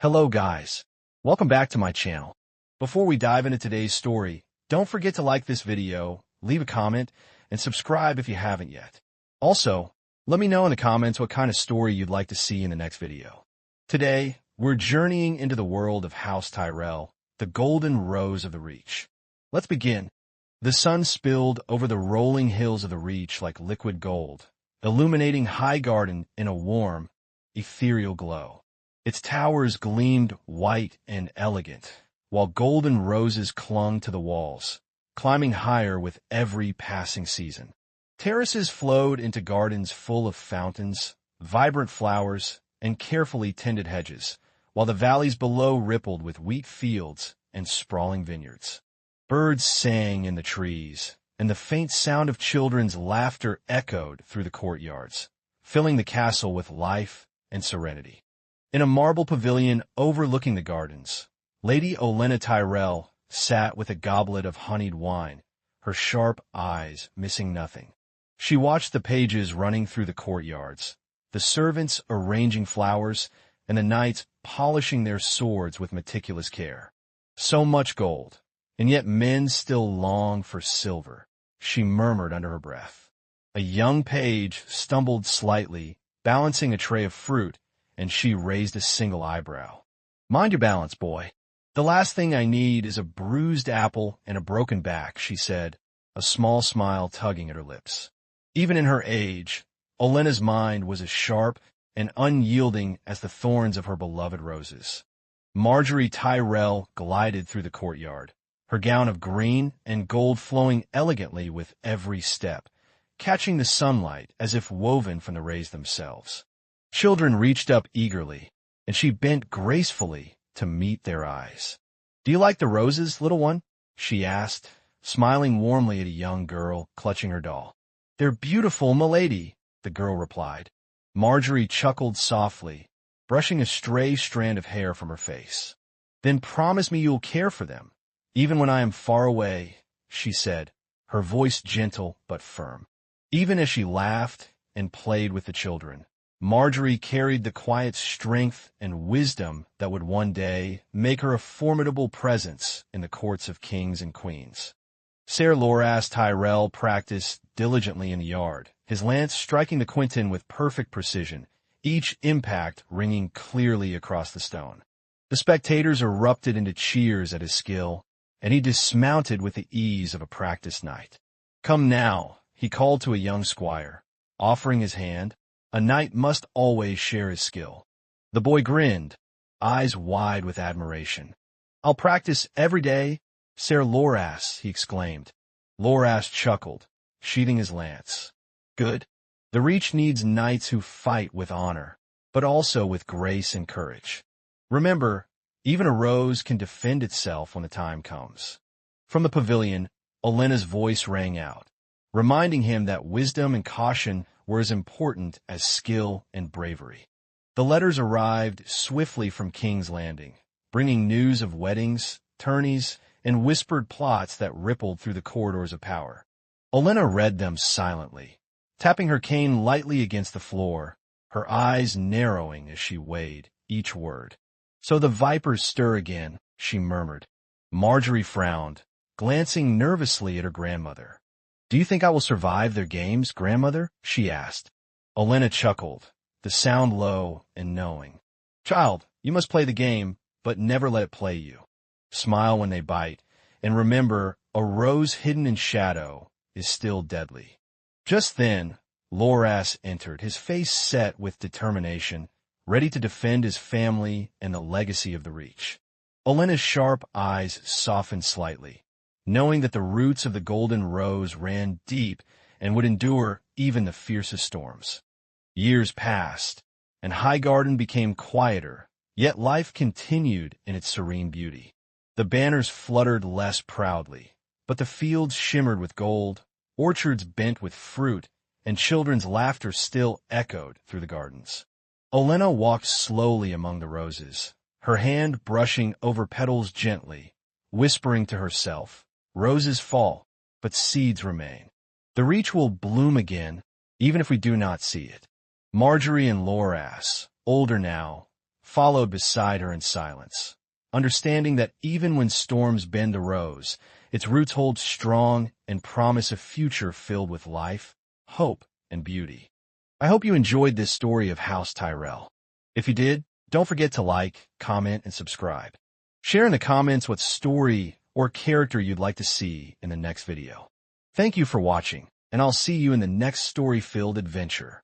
Hello guys, welcome back to my channel. Before we dive into today's story, don't forget to like this video, leave a comment, and subscribe if you haven't yet. Also, let me know in the comments what kind of story you'd like to see in the next video. Today, we're journeying into the world of House Tyrell, the Golden Rose of the Reach. Let's begin. The sun spilled over the rolling hills of the Reach like liquid gold, illuminating Highgarden in a warm, ethereal glow. Its towers gleamed white and elegant, while golden roses clung to the walls, climbing higher with every passing season. Terraces flowed into gardens full of fountains, vibrant flowers, and carefully tended hedges, while the valleys below rippled with wheat fields and sprawling vineyards. Birds sang in the trees, and the faint sound of children's laughter echoed through the courtyards, filling the castle with life and serenity. In a marble pavilion overlooking the gardens, Lady Olenna Tyrell sat with a goblet of honeyed wine, her sharp eyes missing nothing. She watched the pages running through the courtyards, the servants arranging flowers, and the knights polishing their swords with meticulous care. So much gold, and yet men still long for silver, she murmured under her breath. A young page stumbled slightly, balancing a tray of fruit, and she raised a single eyebrow. "Mind your balance, boy. The last thing I need is a bruised apple and a broken back," she said, a small smile tugging at her lips. Even in her age, Olenna's mind was as sharp and unyielding as the thorns of her beloved roses. Margaery Tyrell glided through the courtyard, her gown of green and gold flowing elegantly with every step, catching the sunlight as if woven from the rays themselves. Children reached up eagerly, and she bent gracefully to meet their eyes. "Do you like the roses, little one?" she asked, smiling warmly at a young girl clutching her doll. "They're beautiful, milady," the girl replied. Margaery chuckled softly, brushing a stray strand of hair from her face. "Then promise me you'll care for them, even when I am far away," she said, her voice gentle but firm. Even as she laughed and played with the children, Margaery carried the quiet strength and wisdom that would one day make her a formidable presence in the courts of kings and queens. Ser Loras Tyrell practiced diligently in the yard, his lance striking the quinton with perfect precision, each impact ringing clearly across the stone. The spectators erupted into cheers at his skill, and he dismounted with the ease of a practiced knight. "Come now," he called to a young squire, offering his hand. A knight must always share his skill. The boy grinned, eyes wide with admiration. "I'll practice every day, Ser Loras," he exclaimed. Loras chuckled, sheathing his lance. "Good. The Reach needs knights who fight with honor, but also with grace and courage. Remember, even a rose can defend itself when the time comes." From the pavilion, Olenna's voice rang out, reminding him that wisdom and caution were as important as skill and bravery. The letters arrived swiftly from King's Landing, bringing news of weddings, tourneys, and whispered plots that rippled through the corridors of power. Olenna read them silently, tapping her cane lightly against the floor, her eyes narrowing as she weighed each word. "So the vipers stir again," she murmured. Margaery frowned, glancing nervously at her grandmother. "Do you think I will survive their games, grandmother?" she asked. Olenna chuckled, the sound low and knowing. "Child, you must play the game, but never let it play you. Smile when they bite, and remember, a rose hidden in shadow is still deadly." Just then, Loras entered, his face set with determination, ready to defend his family and the legacy of the Reach. Olenna's sharp eyes softened slightly, knowing that the roots of the golden rose ran deep and would endure even the fiercest storms. Years passed, and Highgarden became quieter, yet life continued in its serene beauty. The banners fluttered less proudly, but the fields shimmered with gold, orchards bent with fruit, and children's laughter still echoed through the gardens. Olenna walked slowly among the roses, her hand brushing over petals gently, whispering to herself, "Roses fall, but seeds remain. The Reach will bloom again, even if we do not see it." Margaery and Loras, older now, followed beside her in silence, understanding that even when storms bend a rose, its roots hold strong and promise a future filled with life, hope, and beauty. I hope you enjoyed this story of House Tyrell. If you did, don't forget to like, comment, and subscribe. Share in the comments what story or character you'd like to see in the next video. Thank you for watching, and I'll see you in the next story-filled adventure.